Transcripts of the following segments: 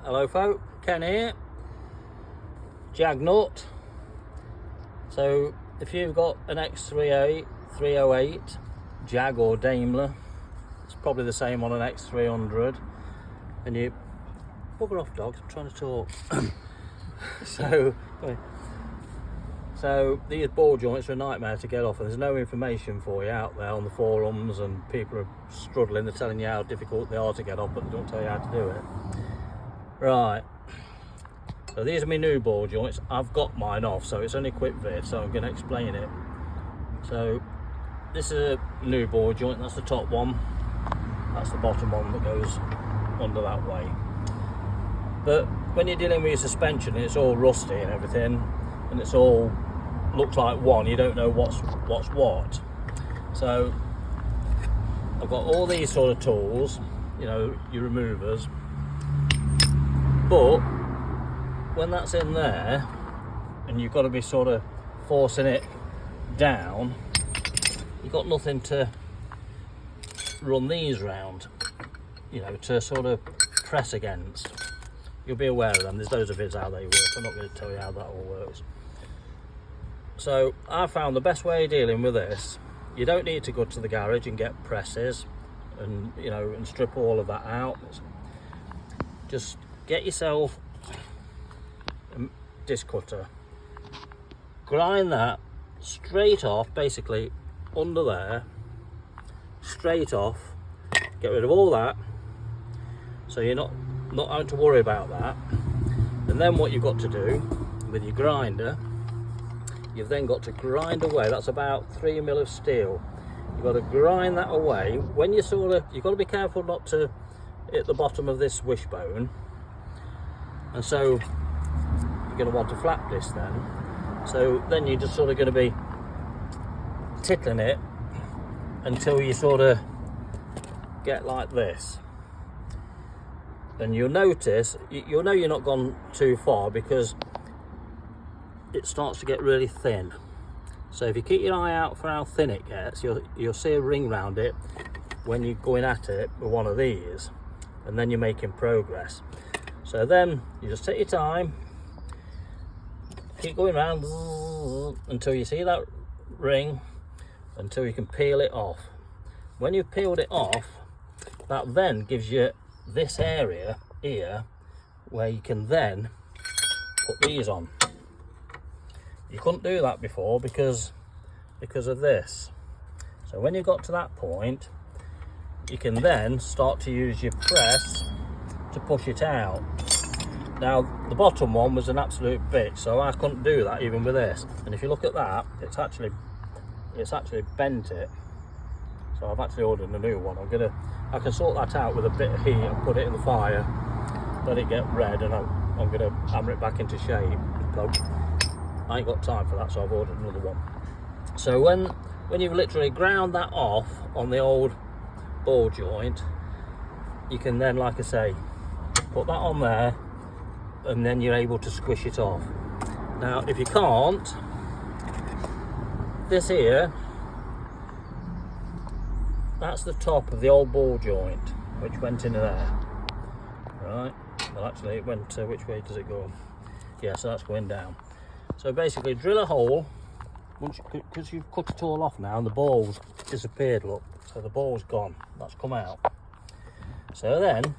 Hello folk, Ken here, Jagnut. So if you've got an X308 Jag or Daimler, it's probably the same on an X300, and you bugger off dogs, I'm trying to talk. So these ball joints are a nightmare to get off, and there's no information for you out there on the forums, and people are struggling. They're telling you how difficult they are to get off, but they don't tell you how to do it. Right, so these are my new ball joints. I've got mine off, so it's only a quick vid, so I'm going to explain it. So this is a new ball joint. That's the top one, that's the bottom one that goes under that way. But when you're dealing with your suspension, it's all rusty and everything, and it's all looks like one, you don't know what's what. So I've got all these sort of tools, you know, your removers, but when that's in there and you've got to be sort of forcing it down, you've got nothing to run these round, you know, to sort of press against. You'll be aware of them, there's loads of vids how they work. I'm not going to tell you how that all works. So I found the best way of dealing with this, you don't need to go to the garage and get presses and, you know, and strip all of that out. Just get yourself a disc cutter, grind that straight off, basically under there, straight off, get rid of all that, so you're not having to worry about that. And then what you've got to do with your grinder, you've then got to grind away. That's about 3 mil of steel. You've got to grind that away. When you you've got to be careful not to hit the bottom of this wishbone, and so you're going to want to flap this then. So then you're just sort of going to be tickling it until you sort of get like this. And you'll notice, you'll know you're not gone too far because it starts to get really thin. So if you keep your eye out for how thin it gets, you'll see a ring round it when you're going at it with one of these, and then you're making progress. So then you just take your time, keep going round until you see that ring, until you can peel it off. When you've peeled it off, that then gives you this area here where you can then put these on. You couldn't do that before because of this. So when you got to that point, you can then start to use your press to push it out. Now the bottom one was an absolute bitch, so I couldn't do that even with this. And if you look at that, it's actually bent it. So I've actually ordered a new one. I can sort that out with a bit of heat and put it in the fire, let it get red, and I'm gonna hammer it back into shape. I ain't got time for that, so I've ordered another one. So when you've literally ground that off on the old ball joint, you can then, like I say, put that on there, and then you're able to squish it off. Now if you can't, this here, that's the top of the old ball joint which went in there, right? Well actually it went, which way does it go? Yeah, so that's going down. So basically drill a hole, because you've cut it all off now and the ball's disappeared, look, so the ball's gone, that's come out. So then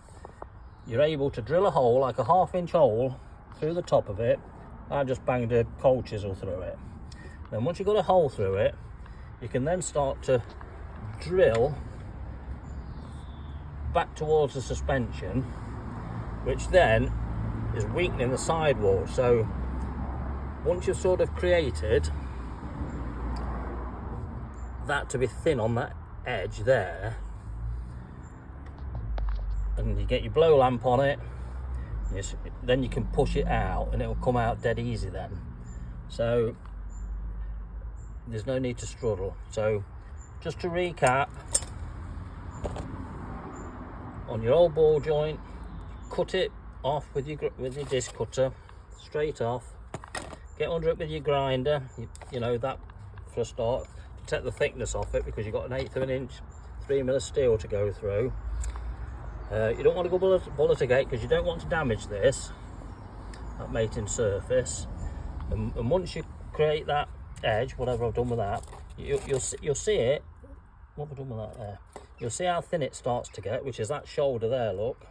you're able to drill a hole, like a 1/2 inch hole through the top of it. I just banged a cold chisel through it. Then once you've got a hole through it, you can then start to drill back towards the suspension, which then is weakening the sidewall. So once you've sort of created that to be thin on that edge there, and you get your blow lamp on it, then you can push it out and it will come out dead easy then. So there's no need to struggle. So just to recap, on your old ball joint, cut it off with your disc cutter, straight off. Get under it with your grinder, you know, that for a start, to take the thickness off it, because you've got an 1/8 of an inch 3 mil of steel to go through. You don't want to go bullet again because you don't want to damage that mating surface. And once you create that edge, whatever I've done with that, you'll see it. What have I done with that there? You'll see how thin it starts to get, which is that shoulder there, look.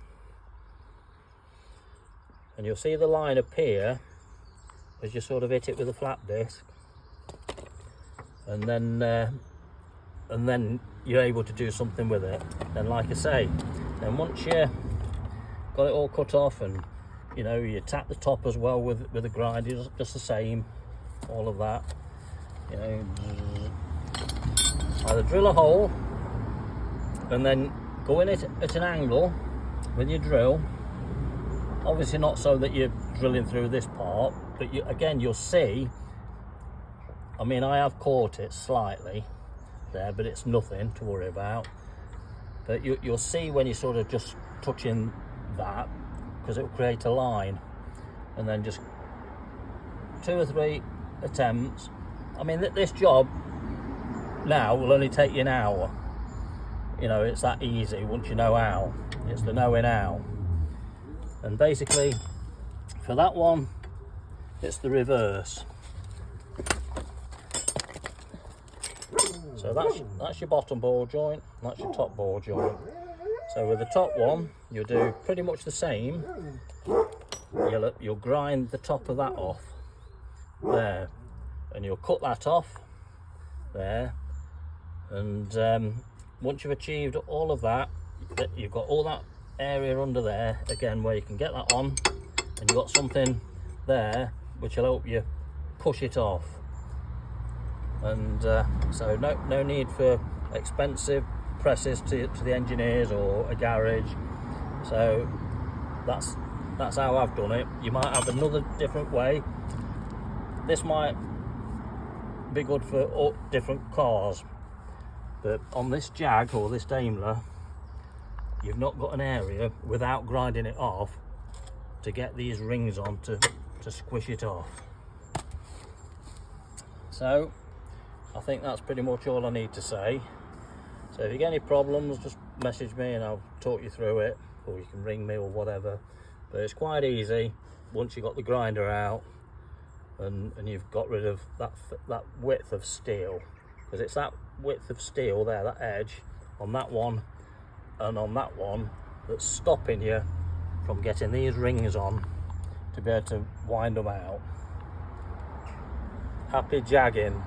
And you'll see the line appear as you sort of hit it with a flat disc. And then you're able to do something with it. And like I say, then once you got it all cut off, and you know, you tap the top as well with a grinder, just the same, all of that, you know, either drill a hole and then go in it at an angle with your drill, obviously not so that you're drilling through this part, but again you'll see, I mean, I have caught it slightly there, but it's nothing to worry about. But you'll see when you're sort of just touching that, because it will create a line, and then just 2 or 3 attempts. I mean, this job now will only take you an hour. You know, it's that easy once you know how. It's the knowing how. And basically, for that one, it's the reverse. So that's your bottom ball joint, that's your top ball joint. So with the top one, you'll do pretty much the same. You'll grind the top of that off there, and you'll cut that off there. And once you've achieved all of that, you've got all that area under there again where you can get that on, and you've got something there which will help you push it off. And so no need for expensive presses to the engineers or a garage. So that's how I've done it. You might have another different way. This might be good for all different cars, but on this Jag or this Daimler, you've not got an area without grinding it off to get these rings on to squish it off. So I think that's pretty much all I need to say. So if you get any problems, just message me and I'll talk you through it, or you can ring me or whatever. But it's quite easy once you've got the grinder out and you've got rid of that width of steel, because it's that width of steel there, that edge on that one and on that one, that's stopping you from getting these rings on to be able to wind them out. Happy jagging.